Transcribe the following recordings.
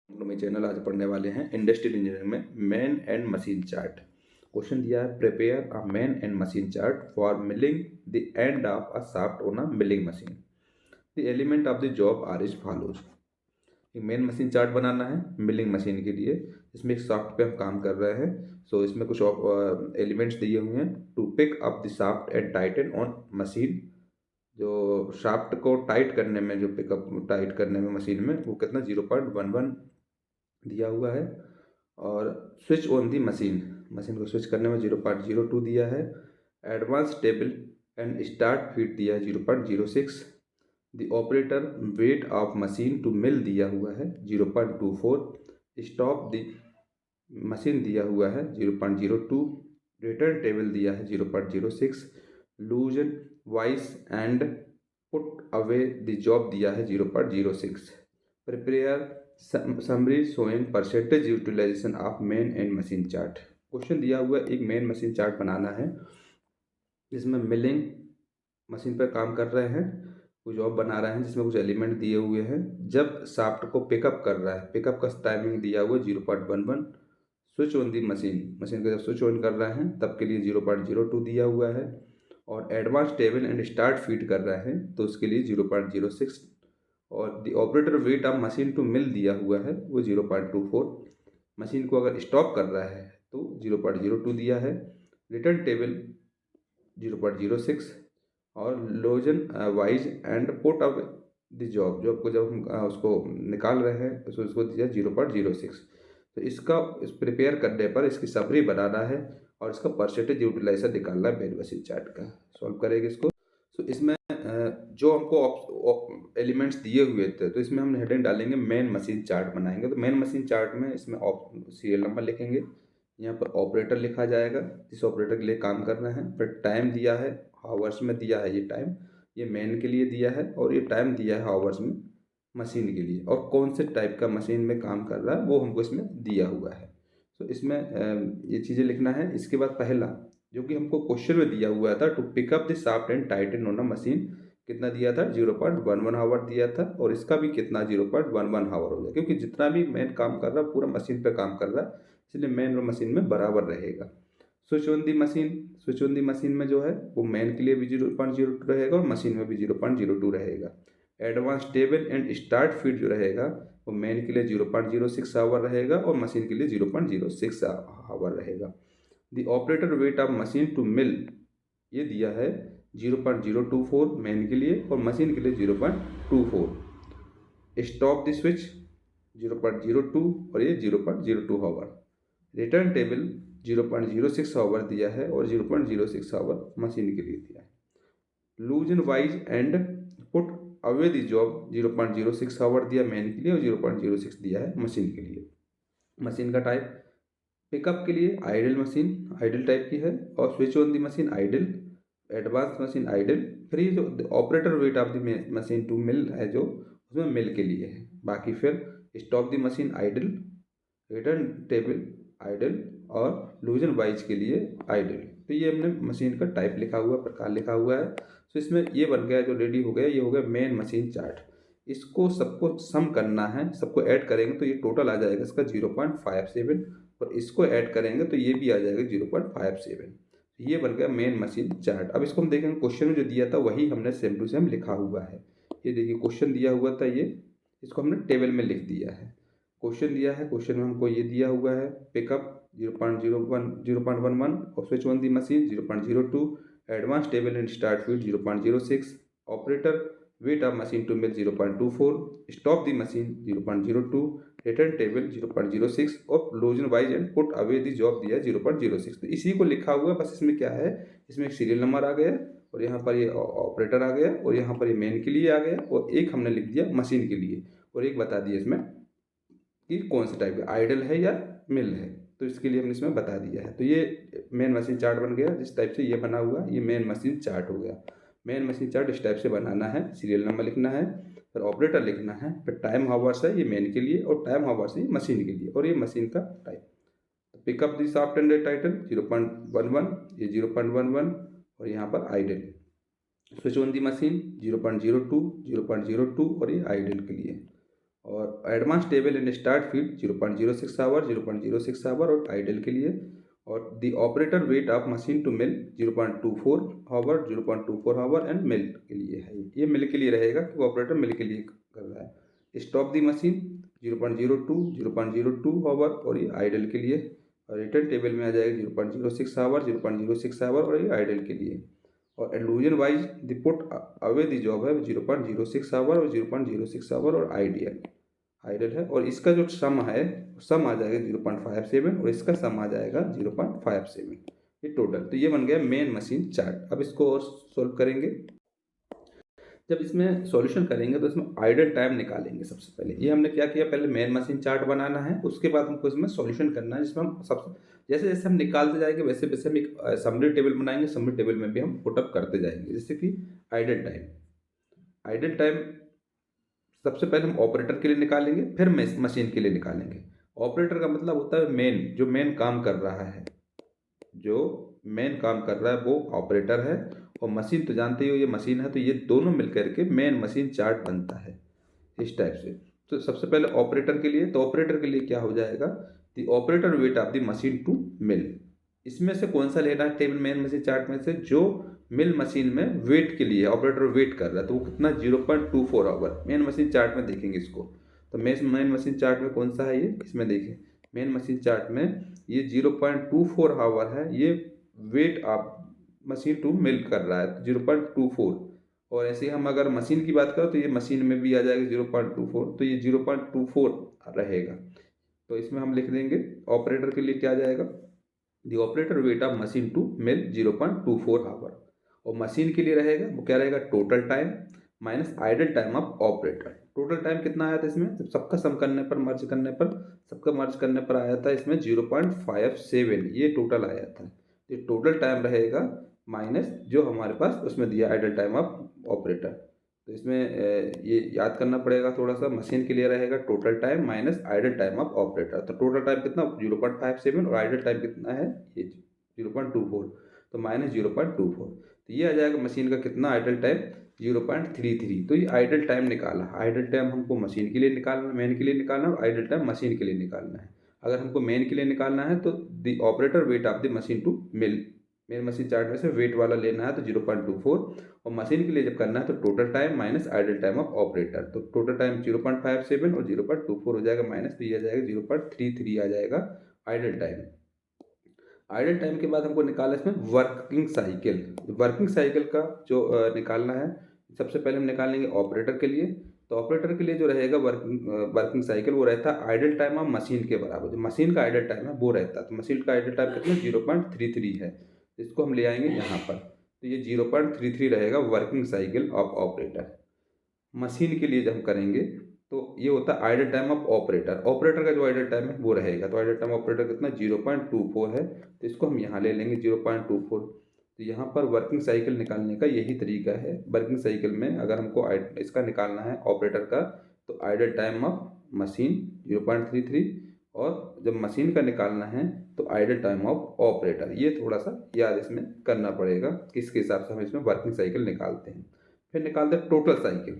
में चैनल आज पढ़ने वाले हैं इंडस्ट्रियल इंजीनियरिंग में man and machine chart. Question दिया है, prepare a man and machine chart for milling the end of a shaft on a milling machine. The element of the job are is follows. एक man machine chart बनाना है milling machine के लिए। इसमें एक shaft पे हम काम कर रहे हैं। सो इसमें कुछ एलिमेंट्स दिए हुए हैं। To pick up the shaft and tighten on machine. जो शाफ्ट को टाइट करने में, जो पिकअप टाइट करने में मशीन में, वो कितना 0.11 दिया हुआ है। और switch on the machine, machine को स्विच करने में 0.02 दिया है। Advance table and start feed दिया है 0.06। The operator wait of machine to mill दिया हुआ है 0.24। स्टॉप द मशीन दिया हुआ है 0.02। रिटर्न टेबल दिया है 0.06। Loosen vice and put away the job दिया है 0.06। Prepare summary showing percentage utilisation of man and machine chart. Question दिया हुआ है, एक मेन मशीन चार्ट बनाना है जिसमें मिलिंग मशीन पर काम कर रहे हैं, कोई जॉब बना रहे हैं जिसमें कुछ एलिमेंट दिए हुए हैं। जब शाफ्ट को पिकअप कर रहा है, पिकअप का टाइमिंग दिया हुआ है 0.11। Switch on the machine, machine को जब स्विच ऑन कर रहे हैं तब के लिए 0.02 दिया हुआ है। और advance table and start feed कर रहे हैं तो उसके लिए 0.06। और the operator wait of machine to mill दिया हुआ है वो 0.24। मशीन को अगर स्टॉप कर रहा है तो 0.02 दिया है। Return table 0.06। और loosen vice and put up the job, job को जब हम उसको निकाल रहे हैं तो उसको दिया 0.06। तो इसका इस प्रिपेयर करने पर इसकी समरी बनाना है और इसका परसेंटेज यूटिलाइजेशन निकालना है मेन मशीन चार्ट का। सॉल्व करेंगे इसको। तो इसमें जो हमको एलिमेंट्स दिए हुए थे तो इसमें हम हेडिंग डालेंगे मेन मशीन चार्ट बनाएंगे। तो मेन मशीन चार्ट में इसमें सीरियल नंबर लिखेंगे, यहाँ पर ऑपरेटर लिखा जाएगा जिस ऑपरेटर के लिए काम करना है। फिर टाइम दिया है, हावर्स में दिया है ये टाइम, ये मेन के लिए दिया है। और ये टाइम दिया है हावर्स में मशीन के लिए। और कौन से टाइप का मशीन में काम कर रहा है वो हमको इसमें दिया हुआ है। तो इसमें ये चीज़ें लिखना है। इसके बाद पहला जो कि हमको क्वेश्चन में दिया हुआ था, to pick up the shaft and tighten on a machine, कितना दिया था 0.11 हावर दिया था। और इसका भी कितना 0.11 हावर हो गया, क्योंकि जितना भी मैन काम कर रहा है पूरा मशीन पे काम कर रहा है, इसलिए मैन और मशीन में बराबर रहेगा। Switch on the machine, switch on the machine में जो है वो मैन के लिए भी 0.02 रहेगा और मशीन में भी 0.02 रहेगा। Advance table and start feed जो रहेगा वो मैन के लिए 0.06 आवर रहेगा और मशीन के लिए 0.06 आवर रहेगा। The operator wait of machine to mill ये दिया है 0.024 मैन के लिए और मशीन के लिए 0.24। स्टॉप द स्विच 0.02 और ये 0.02 आवर। रिटर्न टेबल 0.06 आवर दिया है और 0.06 आवर मशीन के लिए दिया है। Loosen vice and put away the job 0.06 hour दिया मैन के लिए और 0.06 दिया है मशीन के लिए। मशीन का टाइप पिकअप के लिए आइडल मशीन, आइडल टाइप की है। और switch on the machine idle, advance machine idle. फिर ये जो operator wait of the machine to mill है जो उसमें मिल के लिए है। बाकी फिर stop the machine idle, return table idle और लूजन वाइज के लिए आइडल। तो ये हमने मशीन का टाइप लिखा हुआ, प्रकार लिखा हुआ है। तो इसमें ये बन गया, जो रेडी हो गया, ये हो गया मेन मशीन चार्ट। इसको सबको सम करना है, सबको ऐड करेंगे तो ये टोटल आ जाएगा इसका 0.57। और इसको ऐड करेंगे तो ये भी आ जाएगा 0.57। ये बन गया मेन मशीन चार्ट। अब इसको हम देखेंगे क्वेश्चन में जो दिया था वही हमने सेम टू सेम लिखा हुआ है। ये देखिए क्वेश्चन दिया हुआ था, ये इसको हमने टेबल में लिख दिया है। क्वेश्चन दिया है, क्वेश्चन में हमको ये दिया हुआ है, पिकअप 0.11 और switch on the machine 0.02। Advance table and start feed 0.06। Operator wait of machine to mill 0.24। Stop the machine 0.02। Return table 0.06 और loosen vice and put away the job दिया 0.06। तो इसी को लिखा हुआ है, बस इसमें क्या है, इसमें एक सीरियल नंबर आ गया और यहाँ पर ये ऑपरेटर आ गया और यहाँ पर ये मेन के लिए आ गया और एक हमने लिख दिया मशीन के लिए और एक बता दिया इसमें कि कौन सा टाइप है, आइडल है या मिल है। तो इसके लिए हमने इसमें बता दिया है। तो ये मेन मशीन चार्ट बन गया। जिस टाइप से ये बना हुआ ये मेन मशीन चार्ट हो गया। मेन मशीन चार्ट इस टाइप से बनाना है, सीरियल नंबर लिखना है, फिर ऑपरेटर लिखना है, फिर टाइम हावर्स है ये मेन के लिए और टाइम हावर्स है ये मशीन के लिए और ये मशीन का type. Pick up the shaft and title 0.11, ये 0.11 और यहाँ पर idle. Switch on the machine 0.02, 0.02 और ये आइडल के लिए। और advance table and start feed 0.06 hour, 0.06 hour और आइडल के लिए। और the operator wait of machine to mill 0.24 hour, 0.24 hour and mill के लिए है। ये मिल के लिए रहेगा क्योंकि ऑपरेटर मिल के लिए कर रहा है। स्टॉप द मशीन 0.02, 0.02 आवर और ये आइडल के लिए। और रिटर्न टेबल में आ जाएगा 0.06 आवर, 0.06 आवर और ये आइडल के लिए। और loosen vice the put away the job है 0.06 आवर और 0.06 आवर और आइडल है। और इसका जो सम है सम आ जाएगा 0.57 और इसका सम आ जाएगा 0.57, ये टोटल। तो ये बन गया मेन मशीन चार्ट। अब इसको और सोल्व करेंगे। जब इसमें सॉल्यूशन करेंगे तो इसमें आइडल टाइम निकालेंगे। सबसे पहले ये हमने क्या किया, पहले मेन मशीन चार्ट बनाना है, उसके बाद हमको इसमें सॉल्यूशन करना है, जिसमें हम सब जैसे जैसे हम निकालते जाएंगे वैसे वैसे हम एक समरी टेबल बनाएंगे। समरी टेबल में भी हम पुटअप करते जाएंगे। जैसे कि आइडल टाइम सबसे पहले हम ऑपरेटर के लिए निकालेंगे, फिर मशीन के लिए निकालेंगे। ऑपरेटर का मतलब होता है मेन, जो मेन काम कर रहा है, जो मेन काम कर रहा है वो ऑपरेटर है। और मशीन तो जानते ही हो ये मशीन है। तो ये दोनों मिलकर के मेन मशीन चार्ट बनता है इस टाइप से। तो सबसे पहले ऑपरेटर के लिए, तो ऑपरेटर के लिए क्या हो जाएगा, the operator wait of the machine to mill. इसमें से कौन सा लेना है टेबल मेन मशीन चार्ट में से, जो मिल मशीन में वेट के लिए ऑपरेटर वेट कर रहा है, तो वो कितना 0.24 आवर मेन मशीन चार्ट में देखेंगे इसको। तो मेन मशीन चार्ट में कौन सा है ये, इसमें देखिए मेन मशीन चार्ट में ये 0.24 आवर है। ये वेट आप मशीन टू मिल कर रहा है 0.24। और ऐसे ही हम अगर मशीन की बात करें तो ये मशीन में भी आ जाएगा 0.24, तो ये 0.24 रहेगा। तो इसमें हम लिख देंगे ऑपरेटर के लिए क्या आ जाएगा, the operator wait of machine to mill 0.24 hour. और मशीन के लिए रहेगा वो क्या रहेगा, total time minus idle time of operator. Total time कितना आया था इसमें, जब सबका सम करने पर मर्ज करने पर सबका मर्ज करने पर आया था इसमें 0.57, ये टोटल आया था। ये टोटल टाइम रहेगा माइनस जो हमारे पास उसमें दिया आइडल टाइम ऑफ ऑपरेटर। तो इसमें ये याद करना पड़ेगा थोड़ा सा। मशीन के लिए रहेगा total time minus idle time of operator. तो टोटल टाइम कितना 0.57 और आइडल टाइम कितना है ये 0.24, तो माइनस 0.24। तो ये आ जाएगा मशीन का कितना आइडल टाइम 0.33। तो ये आइडल टाइम निकाला। आइडल टाइम हमको मशीन के लिए निकालना, मेन के लिए निकालना, और आइडल टाइम मशीन के लिए निकालना है। अगर हमको मेन के लिए निकालना है तो the operator wait of the machine to mill, man machine chart में से वेट वाला लेना है तो 0.24। और मशीन के लिए जब करना है तो total time minus idle time of operator. तो टोटल टाइम 0.57 और 0.24 हो जाएगा माइनस, तो ये आ जाएगा 0.33 आ जाएगा आइडल टाइम। आइडल टाइम के बाद हमको निकालना है इसमें वर्किंग साइकिल। वर्किंग साइकिल का जो निकालना है, सबसे पहले हम निकाल लेंगे ऑपरेटर के लिए। तो ऑपरेटर के लिए जो रहेगा वर्किंग साइकिल वो रहता है आइडल टाइम ऑफ मशीन के बराबर। जो मशीन का आइडल टाइम है वो रहता है, तो मशीन का आइडल टाइम कितना 0.33 है। इसको हम ले आएंगे यहाँ पर, तो ये 0.33 रहेगा working cycle of operator. Machine के लिए जब हम करेंगे तो ये होता है idol time of operator. Operator का जो आइडल टाइम है वो रहेगा, तो आइडल टाइम ऑपरेटर कितना 0.24 है। तो इसको हम यहाँ ले लेंगे 0.24। तो यहाँ पर वर्किंग साइकिल निकालने का यही तरीका है। वर्किंग साइकिल में अगर हमको इसका निकालना है ऑपरेटर का, तो आइडल टाइम ऑफ मशीन 0.33, और जब मशीन का निकालना है तो आइडल टाइम ऑफ ऑपरेटर। ये थोड़ा सा याद इसमें करना पड़ेगा किसके हिसाब से हम इसमें वर्किंग साइकिल निकालते हैं। फिर निकालते हैं टोटल साइकिल।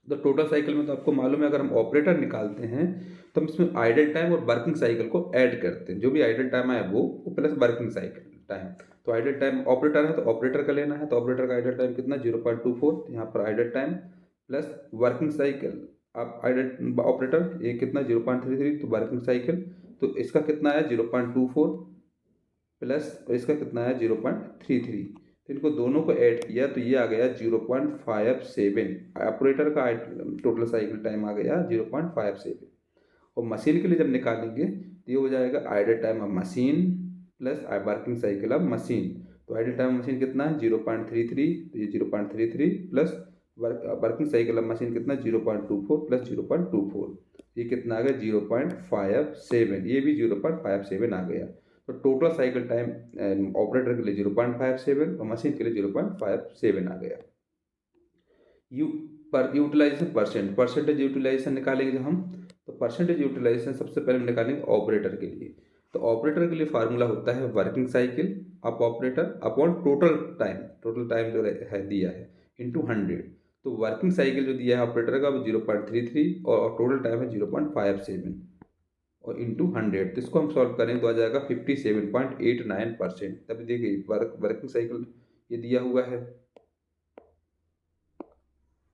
तो टोटल साइकिल में तो आपको मालूम है अगर हम ऑपरेटर निकालते हैं तो हम इसमें आइडल टाइम और वर्किंग साइकिल को ऐड करते हैं। जो भी आइडल टाइम है वो प्लस वर्किंग साइकिल टाइम। तो आइडल टाइम ऑपरेटर है तो ऑपरेटर का लेना है, तो ऑपरेटर का आइडल टाइम कितना 0.24, यहाँ पर idle time plus working cycle. आप आइडल ऑपरेटर ये कितना 0.33, तो वर्किंग साइकिल तो इसका कितना है 0.24 प्लस इसका कितना है 0.33। तो इनको दोनों को ऐड किया तो ये आ गया 0.57। ऑपरेटर का टोटल साइकिल टाइम आ गया 0.57। और मशीन के लिए जब निकालेंगे तो ये हो जाएगा idol time of machine plus working cycle of machine. तो आइडल टाइम ऑफ मशीन कितना है 0.33, तो ये 0.33 plus working cycle of machine कितना 0.24 प्लस 0.24, ये कितना आ गया 0.57। ये भी 0.57 आ गया। तो टोटल साइकिल टाइम ऑपरेटर के लिए 0.57 और मशीन के लिए 0.57 आ गया। यूटिलाइजेशन परसेंटेज यूटिलाइजेशन निकालेंगे जब हम, तो परसेंटेज यूटिलाइजेशन सबसे पहले हम निकालेंगे ऑपरेटर के लिए। तो ऑपरेटर के लिए फार्मूला होता है working cycle of operator upon total time जो है दिया है इंटू 100। तो वर्किंग साइकिल जो दिया है ऑपरेटर का वो 0.33 और टोटल टाइम है 0.57 और इंटू 100, तो इसको हम सॉल्व करें तो आ जाएगा 57.89%। तभी देखिए वर्किंग साइकिल ये दिया हुआ है,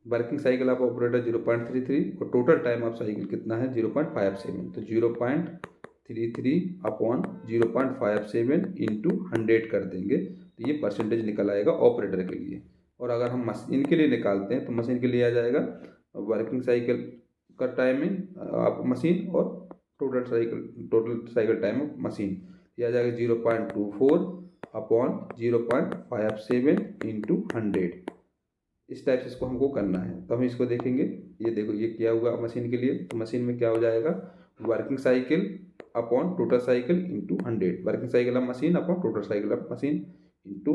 वर्किंग साइकिल ऑफ ऑपरेटर 0.33 और टोटल टाइम ऑफ साइकिल कितना है 0.57, तो 0.33 अपॉन 0.57 इंटू 100 कर देंगे तो ये परसेंटेज निकल आएगा ऑपरेटर के लिए। और अगर हम मशीन के लिए निकालते हैं तो मशीन के लिए आ जाएगा वर्किंग साइकिल का टाइमिंग आप मशीन और total cycle time of machine, ये आ जाएगा 0.24 अपॉन 0.57 इंटू 100। इस टाइप से इसको हमको करना है, तो हम इसको देखेंगे। ये देखो ये किया हुआ मशीन के लिए, तो मशीन में क्या हो जाएगा working cycle upon total cycle into 100, working cycle of machine upon total cycle of machine into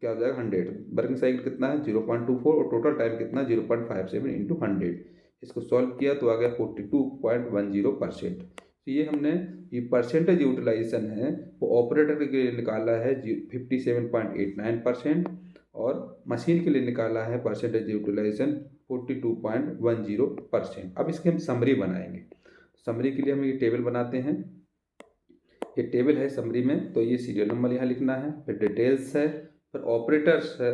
क्या हो जाएगा 100। वर्किंग साइकिल कितना है 0.24 और टोटल टाइम कितना है 0.57 इंटू 100। इसको सॉल्व किया तो आ गया 42.10%। तो ये हमने ये परसेंटेज यूटिलाइजेशन है वो ऑपरेटर के लिए निकाला है 57.89% और मशीन के लिए निकाला है परसेंटेज यूटिलाइजेशन 42.10%। अब इसके हम समरी बनाएंगे। समरी के लिए हम ये टेबल बनाते हैं, ये टेबल है समरी में, तो ये सीरियल नंबर यहाँ लिखना है, फिर डिटेल्स है, फिर ऑपरेटर्स है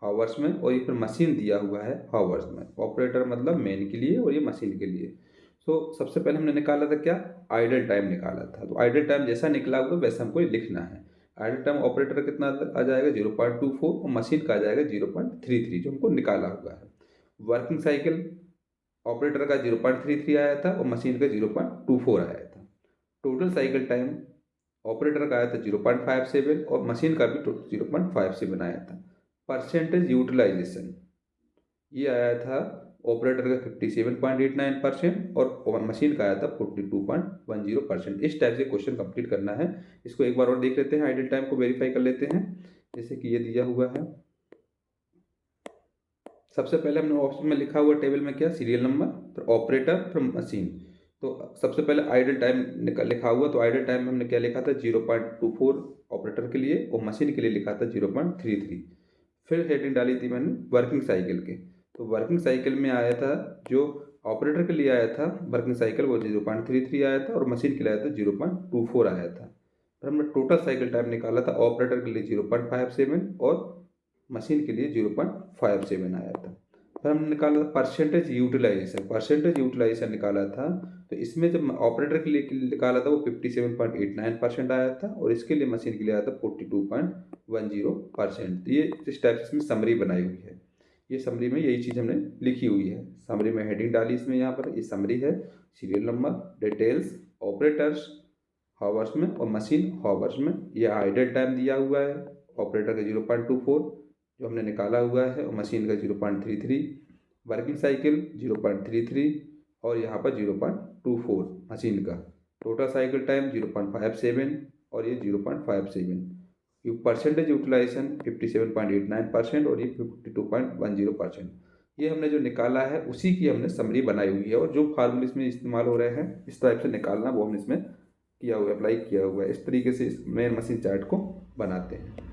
हावर्स में, और ये फिर मशीन दिया हुआ है हावर्स में। ऑपरेटर मतलब मैन के लिए और ये मशीन के लिए। तो सबसे पहले हमने निकाला था क्या आइडल टाइम निकाला था, तो आइडल टाइम जैसा निकला होगा वैसा हमको लिखना है। आइडल टाइम ऑपरेटर कितना आ जाएगा 0.24 और मशीन का आ जाएगा 0.33 जो हमको निकाला हुआ है। वर्किंग साइकिल ऑपरेटर का 0.33 आया था और मशीन का 0.24 आया था। टोटल साइकिल टाइम ऑपरेटर का आया था 0.57 और मशीन का भी 0.57 आया था। परसेंटेज यूटिलाइजेशन ये आया था ऑपरेटर का 57.89% और मशीन का आया था 42.10%। इस टाइप से क्वेश्चन कंप्लीट करना है। इसको एक बार और देख लेते हैं, आइडल टाइम को वेरीफाई कर लेते हैं। जैसे कि ये दिया हुआ है, सबसे पहले हमने ऑप्शन में लिखा हुआ टेबल में क्या सीरियल नंबर, फिर ऑपरेटर, फिर मशीन। तो सबसे पहले आइडल टाइम लिखा हुआ, तो आइडल टाइम में हमने क्या लिखा था 0.24 ऑपरेटर के लिए और मशीन के लिए लिखा था 0.33। फिर हेडिंग डाली थी मैंने वर्किंग साइकिल के, तो वर्किंग साइकिल में आया था जो ऑपरेटर के लिए आया था वर्किंग साइकिल वो 0.33 आया था और मशीन के लिए आया था 0.24 आया था। फिर हमने टोटल साइकिल टाइम निकाला था, ऑपरेटर के लिए 0.57 और मशीन के लिए 0.57 आया था। फिर हमने निकाला था परसेंटेज यूटिलाइजेशन निकाला था, तो इसमें जब ऑपरेटर के लिए निकाला था वो 57.89% आया था और इसके लिए मशीन के लिए आया था 42.10%। तो ये इस टाइप से इसमें समरी बनाई हुई है। ये समरी में यही चीज़ हमने लिखी हुई है, समरी में हेडिंग डाली इसमें, यहाँ पर ये समरी है, serial number, details, operators hours में और मशीन हावर्स में। ये आइडल टाइम दिया हुआ है ऑपरेटर का 0.24 जो हमने निकाला हुआ है और मशीन का 0.33, वर्किंग साइकिल 0.33 और यहाँ पर 0.24 मशीन का, टोटल साइकिल टाइम 0.57 और ये 0.57। ये परसेंटेज यूटिलाइजेशन 57.89% और ये 52.10%। ये हमने जो निकाला है उसी की हमने समरी बनाई हुई है और जो फार्मूले इसमें इस्तेमाल हो रहे हैं इस टाइप से निकालना वो हमने इसमें किया हुआ अप्लाई किया हुआ है। इस तरीके से इस मेन मशीन चार्ट को बनाते हैं।